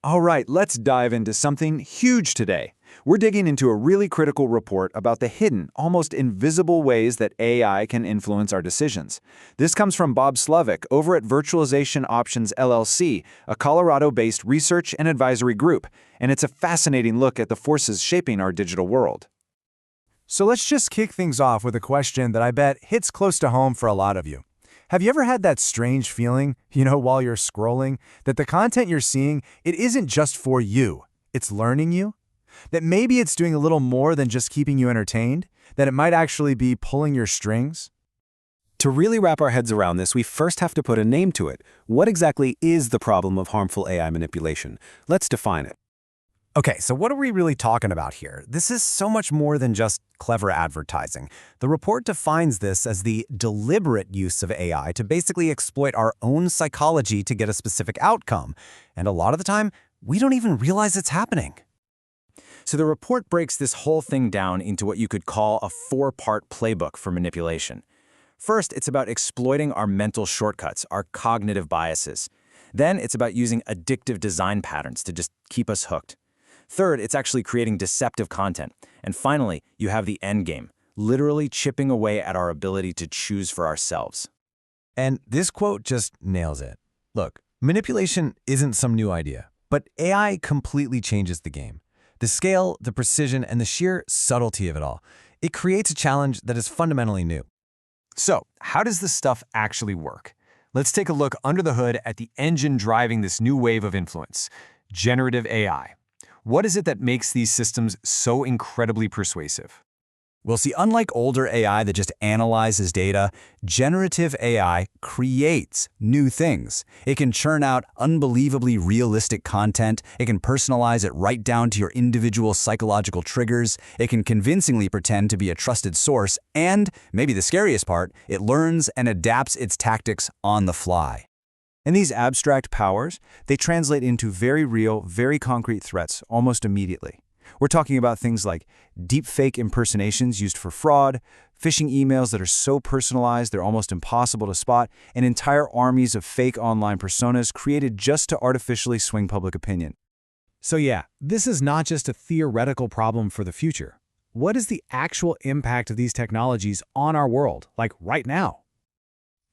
All right, let's dive into something huge today. We're digging into a really critical report about the hidden, almost invisible ways that AI can influence our decisions. This comes from Bob Slovic over at Virtualization Options LLC, a Colorado-based research and advisory group, and it's a fascinating look at the forces shaping our digital world. So let's just kick things off with a question that I bet hits close to home for a lot of you. Have you ever had that strange feeling, while you're scrolling, that the content you're seeing, it isn't just for you, it's learning you? That maybe it's doing a little more than just keeping you entertained? That it might actually be pulling your strings? To really wrap our heads around this, we first have to put a name to it. What exactly is the problem of harmful AI manipulation? Let's define it. Okay, so what are we really talking about here? This is so much more than just clever advertising. The report defines this as the deliberate use of AI to basically exploit our own psychology to get a specific outcome. And a lot of the time, we don't even realize it's happening. So the report breaks this whole thing down into what you could call a four-part playbook for manipulation. First, it's about exploiting our mental shortcuts, our cognitive biases. Then it's about using addictive design patterns to just keep us hooked. Third, it's actually creating deceptive content. And finally, you have the end game, literally chipping away at our ability to choose for ourselves. And this quote just nails it. Look, manipulation isn't some new idea, but AI completely changes the game. The scale, the precision, and the sheer subtlety of it all. It creates a challenge that is fundamentally new. So, how does this stuff actually work? Let's take a look under the hood at the engine driving this new wave of influence, generative AI. What is it that makes these systems so incredibly persuasive? Well, see, unlike older AI that just analyzes data, generative AI creates new things. It can churn out unbelievably realistic content. It can personalize it right down to your individual psychological triggers. It can convincingly pretend to be a trusted source. And, maybe the scariest part, it learns and adapts its tactics on the fly. And these abstract powers, they translate into very real, very concrete threats almost immediately. We're talking about things like deepfake impersonations used for fraud, phishing emails that are so personalized they're almost impossible to spot, and entire armies of fake online personas created just to artificially swing public opinion. So yeah, this is not just a theoretical problem for the future. What is the actual impact of these technologies on our world, like right now?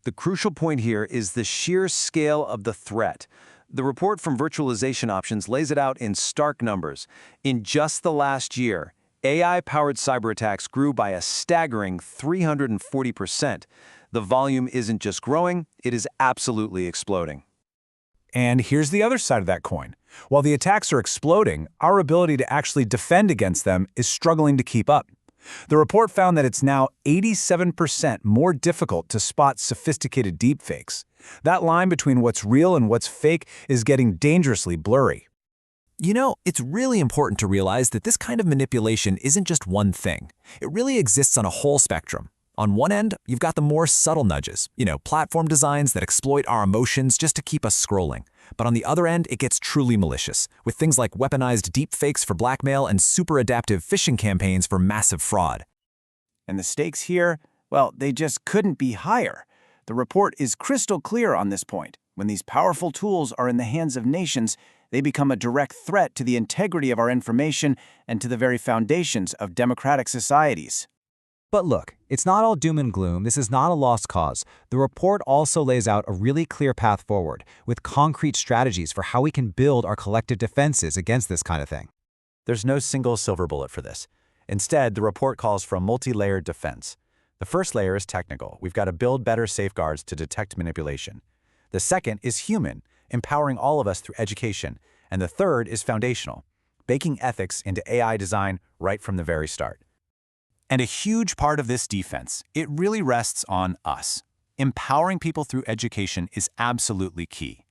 The crucial point here is the sheer scale of the threat. The report from Virtualization Options lays it out in stark numbers. In just the last year, AI-powered cyberattacks grew by a staggering 340%. The volume isn't just growing, it is absolutely exploding. And here's the other side of that coin. While the attacks are exploding, our ability to actually defend against them is struggling to keep up. The report found that it's now 87% more difficult to spot sophisticated deepfakes. That line between what's real and what's fake is getting dangerously blurry. It's really important to realize that this kind of manipulation isn't just one thing. It really exists on a whole spectrum. On one end, you've got the more subtle nudges, platform designs that exploit our emotions just to keep us scrolling. But on the other end, it gets truly malicious, with things like weaponized deepfakes for blackmail and super adaptive phishing campaigns for massive fraud. And the stakes here, well, they just couldn't be higher. The report is crystal clear on this point. When these powerful tools are in the hands of nations, they become a direct threat to the integrity of our information and to the very foundations of democratic societies. But look, it's not all doom and gloom. This is not a lost cause. The report also lays out a really clear path forward, with concrete strategies for how we can build our collective defenses against this kind of thing. There's no single silver bullet for this. Instead, the report calls for a multi-layered defense. The first layer is technical. We've got to build better safeguards to detect manipulation. The second is human, empowering all of us through education. And the third is foundational, baking ethics into AI design right from the very start. And a huge part of this defense, it really rests on us. Empowering people through education is absolutely key.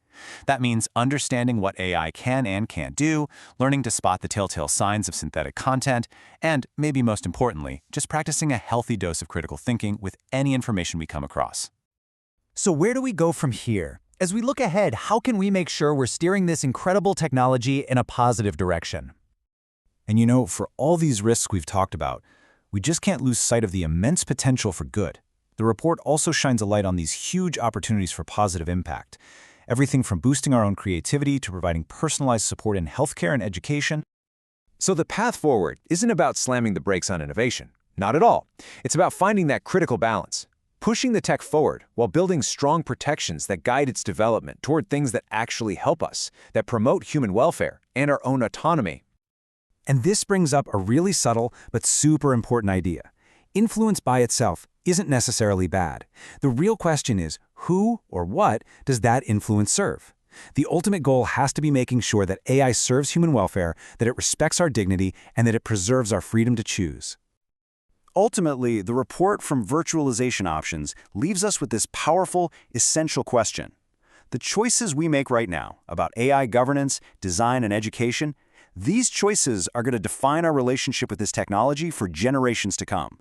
That means understanding what AI can and can't do, learning to spot the telltale signs of synthetic content, and, maybe most importantly, just practicing a healthy dose of critical thinking with any information we come across. So where do we go from here? As we look ahead, how can we make sure we're steering this incredible technology in a positive direction? And for all these risks we've talked about, we just can't lose sight of the immense potential for good. The report also shines a light on these huge opportunities for positive impact. everything from boosting our own creativity to providing personalized support in healthcare and education. So the path forward isn't about slamming the brakes on innovation. Not at all. It's about finding that critical balance, pushing the tech forward while building strong protections that guide its development toward things that actually help us, that promote human welfare and our own autonomy. And this brings up a really subtle but super important idea. Influence by itself isn't necessarily bad. The real question is, who or what does that influence serve? The ultimate goal has to be making sure that AI serves human welfare, that it respects our dignity, and that it preserves our freedom to choose. Ultimately, the report from Virtualization Options leaves us with this powerful, essential question. The choices we make right now about AI governance, design, and education, these choices are going to define our relationship with this technology for generations to come.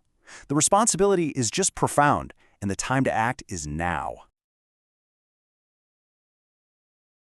The responsibility is just profound, and the time to act is now.